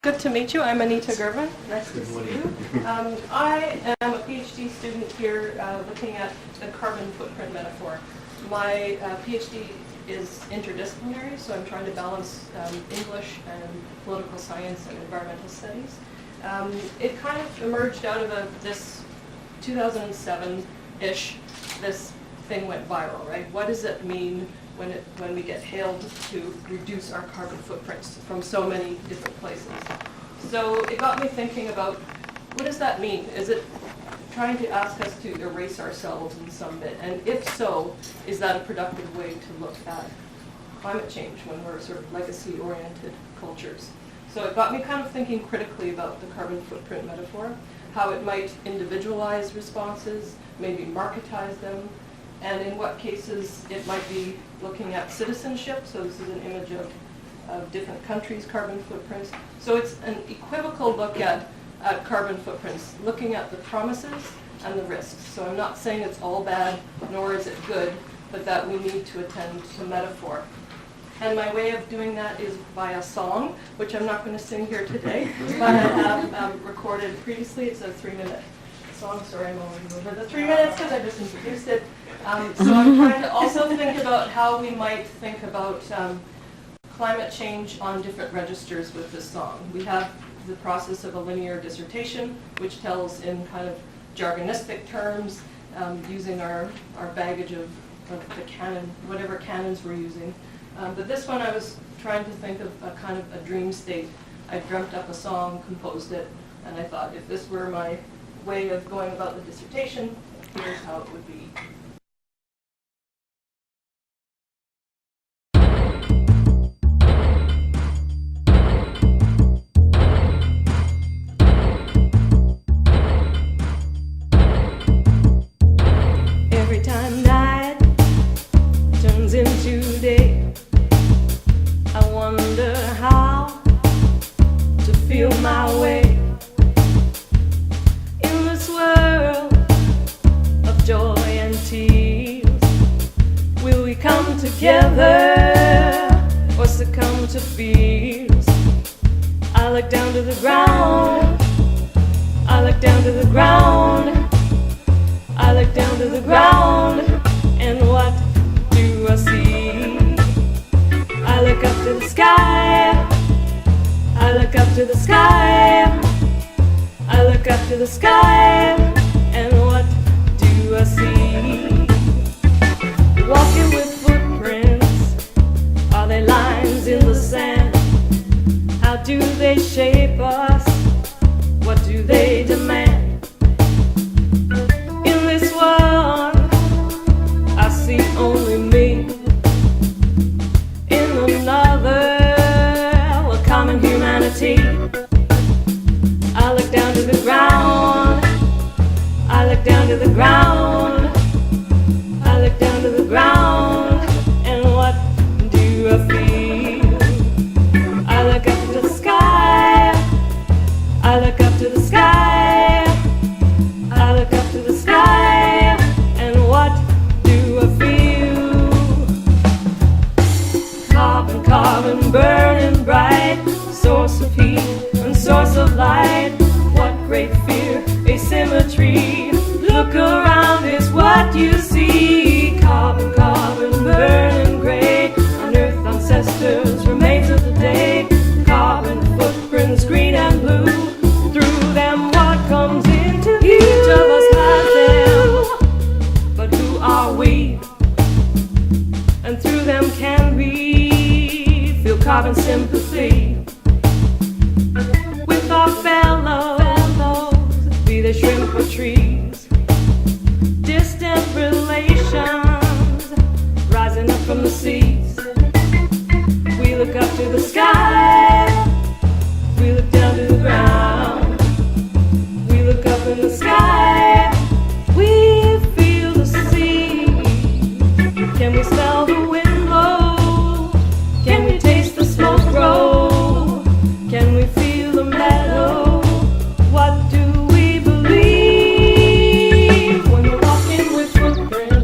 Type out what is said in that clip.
good to meet you. I'm Anita Girvan. Nice to see you. I am a PhD student here looking at the carbon footprint metaphor. My PhD is interdisciplinary, so I'm trying to balance English and political science and environmental studies. It kind of emerged out of this 2007-ish, this thing went viral, right? What does it mean when we get hailed to reduce our carbon footprints from so many different places? So it got me thinking about, what does that mean? Is it trying to ask us to erase ourselves in some bit? And if so, is that a productive way to look at climate change when we're sort of legacy-oriented cultures? So it got me kind of thinking critically about the carbon footprint metaphor, how it might individualize responses, maybe marketize them, and in what cases it might be looking at citizenship. So this is an image of different countries' carbon footprints. So it's an equivocal look at carbon footprints, looking at the promises and the risks. So I'm not saying it's all bad, nor is it good, but that we need to attend to metaphor. And my way of doing that is by a song, which I'm not going to sing here today, but I have recorded previously. It's a 3-minute song. Sorry, I'm already over the 3 minutes because I just introduced it. So I'm trying to also think about how we might think about climate change on different registers with this song. We have the process of a linear dissertation, which tells in kind of jargonistic terms, using our baggage of the canon, whatever canons we're using. But this one I was trying to think of a kind of a dream state. I dreamt up a song, composed it, and I thought if this were my way of going about the dissertation, here's how it would be. Every time night turns into day, I wonder how to feel my way in this world of joy and tears. Will we come together or succumb to fears? I look down to the ground, I look down to the ground, I look down to the ground, and what do I see? I look up to the sky, I look up to the sky, I look up to the sky, and what do I see? Walking with footprints, are they lines in the sand? How do they shape us? What do they demand? In this world, I see only me. In another, a common humanity. I look down to the ground, I look down to the ground, I look down to the ground, and what do I feel? I look up to the sky, I look up to the sky, I look up to the sky, and what do I feel? Carbon, carbon, burning bright, source of heat and source of light. What great fear, asymmetry. Look around, is what you see. Carbon, carbon, burning gray, unearthed ancestors, remains of the day. Carbon footprints, green and blue. Through them, what comes into each of us has them. But who are we? And through them can we feel carbon sympathy with our fellows, be they shrimp or trees. Distant relations rising up from the seas. We look up to the sky, we look down to the ground. We look up in the sky, we feel the sea. Can we spell